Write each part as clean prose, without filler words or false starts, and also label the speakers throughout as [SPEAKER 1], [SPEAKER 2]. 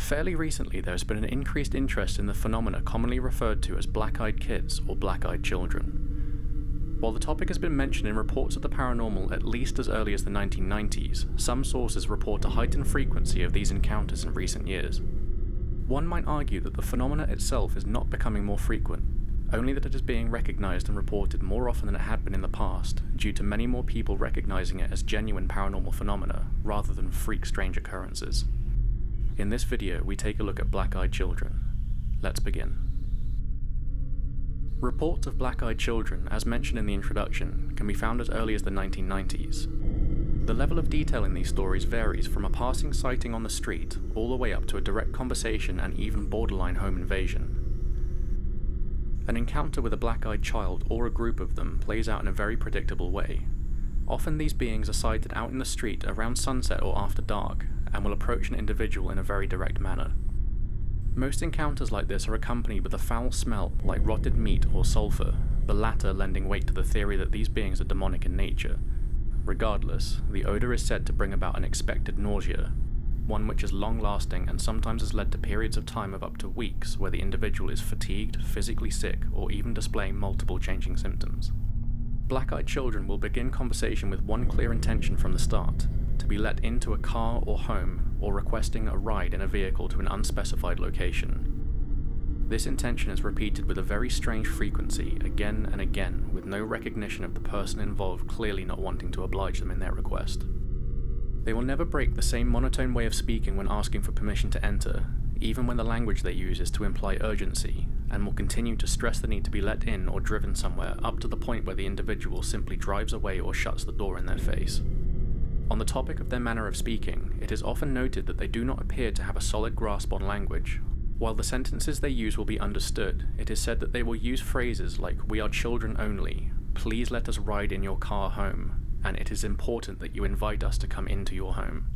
[SPEAKER 1] Fairly recently, there has been an increased interest in the phenomena commonly referred to as black-eyed kids or black-eyed children. While the topic has been mentioned in reports of the paranormal at least as early as the 1990s, some sources report a heightened frequency of these encounters in recent years. One might argue that the phenomena itself is not becoming more frequent, only that it is being recognized and reported more often than it had been in the past, due to many more people recognizing it as genuine paranormal phenomena rather than freak strange occurrences. In this video, we take a look at black-eyed children. Let's begin. Reports of black-eyed children, as mentioned in the introduction, can be found as early as the 1990s. The level of detail in these stories varies from a passing sighting on the street all the way up to a direct conversation and even borderline home invasion. An encounter with a black-eyed child or a group of them plays out in a very predictable way. Often these beings are sighted out in the street around sunset or after dark, and will approach an individual in a very direct manner. Most encounters like this are accompanied with a foul smell like rotted meat or sulfur, the latter lending weight to the theory that these beings are demonic in nature. Regardless, the odor is said to bring about an expected nausea, one which is long-lasting and sometimes has led to periods of time of up to weeks where the individual is fatigued, physically sick, or even displaying multiple changing symptoms. Black-eyed children will begin conversation with one clear intention from the start: to be let into a car or home, or requesting a ride in a vehicle to an unspecified location. This intention is repeated with a very strange frequency again and again, with no recognition of the person involved clearly not wanting to oblige them in their request. They will never break the same monotone way of speaking when asking for permission to enter, even when the language they use is to imply urgency, and will continue to stress the need to be let in or driven somewhere up to the point where the individual simply drives away or shuts the door in their face. On the topic of their manner of speaking, it is often noted that they do not appear to have a solid grasp on language. While the sentences they use will be understood, it is said that they will use phrases like "we are children only," "please let us ride in your car home," and "it is important that you invite us to come into your home."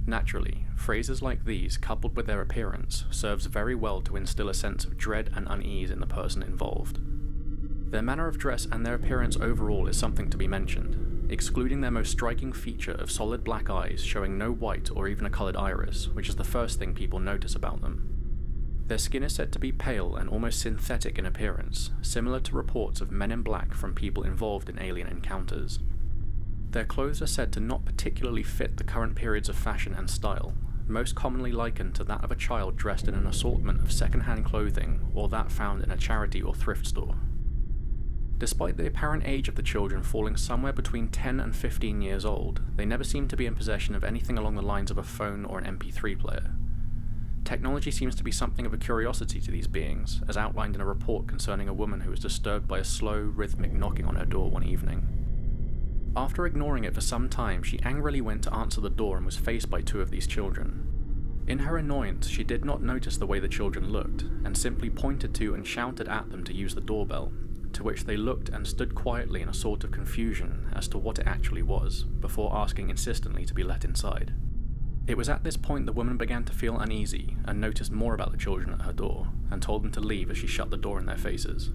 [SPEAKER 1] Naturally, phrases like these, coupled with their appearance, serves very well to instill a sense of dread and unease in the person involved. Their manner of dress and their appearance overall is something to be mentioned, excluding their most striking feature of solid black eyes showing no white or even a coloured iris, which is the first thing people notice about them. Their skin is said to be pale and almost synthetic in appearance, similar to reports of men in black from people involved in alien encounters. Their clothes are said to not particularly fit the current periods of fashion and style, most commonly likened to that of a child dressed in an assortment of second-hand clothing or that found in a charity or thrift store. Despite the apparent age of the children falling somewhere between 10 and 15 years old, they never seem to be in possession of anything along the lines of a phone or an MP3 player. Technology seems to be something of a curiosity to these beings, as outlined in a report concerning a woman who was disturbed by a slow, rhythmic knocking on her door one evening. After ignoring it for some time, she angrily went to answer the door and was faced by two of these children. In her annoyance, she did not notice the way the children looked, and simply pointed to and shouted at them to use the doorbell, to which they looked and stood quietly in a sort of confusion as to what it actually was, before asking insistently to be let inside. It was at this point the woman began to feel uneasy and noticed more about the children at her door, and told them to leave as she shut the door in their faces.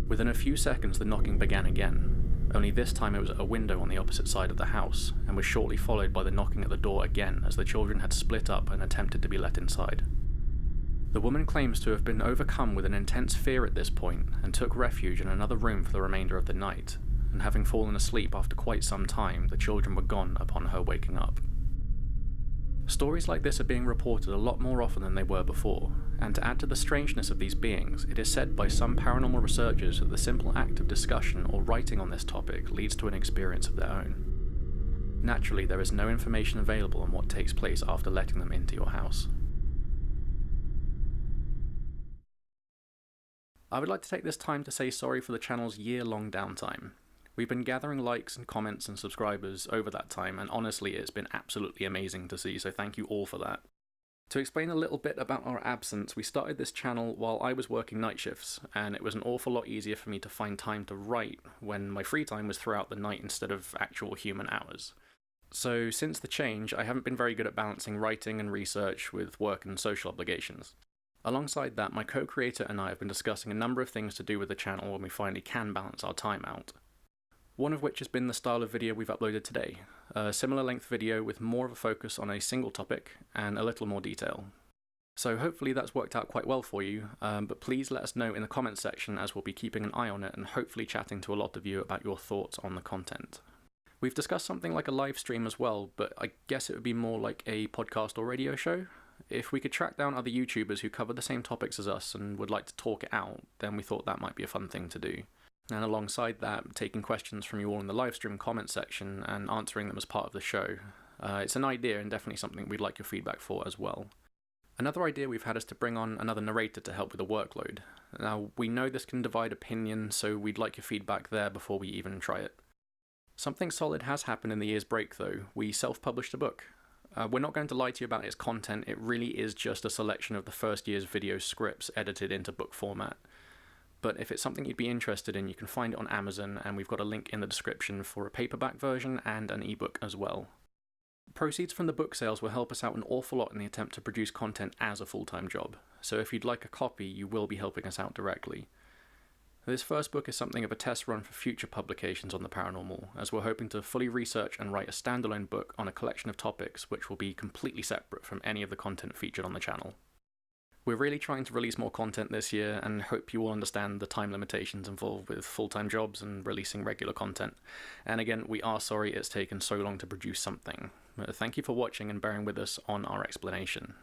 [SPEAKER 1] Within a few seconds the knocking began again, only this time it was at a window on the opposite side of the house, and was shortly followed by the knocking at the door again as the children had split up and attempted to be let inside. The woman claims to have been overcome with an intense fear at this point and took refuge in another room for the remainder of the night, and having fallen asleep after quite some time, the children were gone upon her waking up. Stories like this are being reported a lot more often than they were before, and to add to the strangeness of these beings, it is said by some paranormal researchers that the simple act of discussion or writing on this topic leads to an experience of their own. Naturally, there is no information available on what takes place after letting them into your house. I would like to take this time to say sorry for the channel's year-long downtime. We've been gathering likes and comments and subscribers over that time, and honestly it's been absolutely amazing to see, so thank you all for that. To explain a little bit about our absence, we started this channel while I was working night shifts, and it was an awful lot easier for me to find time to write when my free time was throughout the night instead of actual human hours. So since the change, I haven't been very good at balancing writing and research with work and social obligations. Alongside that, my co-creator and I have been discussing a number of things to do with the channel when we finally can balance our time out. One of which has been the style of video we've uploaded today, a similar length video with more of a focus on a single topic and a little more detail. So hopefully that's worked out quite well for you, but please let us know in the comments section, as we'll be keeping an eye on it and hopefully chatting to a lot of you about your thoughts on the content. We've discussed something like a live stream as well, but I guess it would be more like a podcast or radio show. If we could track down other YouTubers who cover the same topics as us and would like to talk it out, then we thought that might be a fun thing to do. And alongside that, taking questions from you all in the live stream comment section and answering them as part of the show. It's an idea and definitely something we'd like your feedback for as well. Another idea we've had is to bring on another narrator to help with the workload. Now, we know this can divide opinion, so we'd like your feedback there before we even try it. Something solid has happened in the year's break though. We self-published a book. We're not going to lie to you about its content, it really is just a selection of the first year's video scripts edited into book format. But if it's something you'd be interested in, you can find it on Amazon, and we've got a link in the description for a paperback version and an ebook as well. Proceeds from the book sales will help us out an awful lot in the attempt to produce content as a full-time job, so if you'd like a copy, you will be helping us out directly. This first book is something of a test run for future publications on the paranormal, as we're hoping to fully research and write a standalone book on a collection of topics which will be completely separate from any of the content featured on the channel. We're really trying to release more content this year and hope you will understand the time limitations involved with full-time jobs and releasing regular content. And again, we are sorry it's taken so long to produce something. Thank you for watching and bearing with us on our explanation.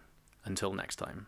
[SPEAKER 1] Until next time.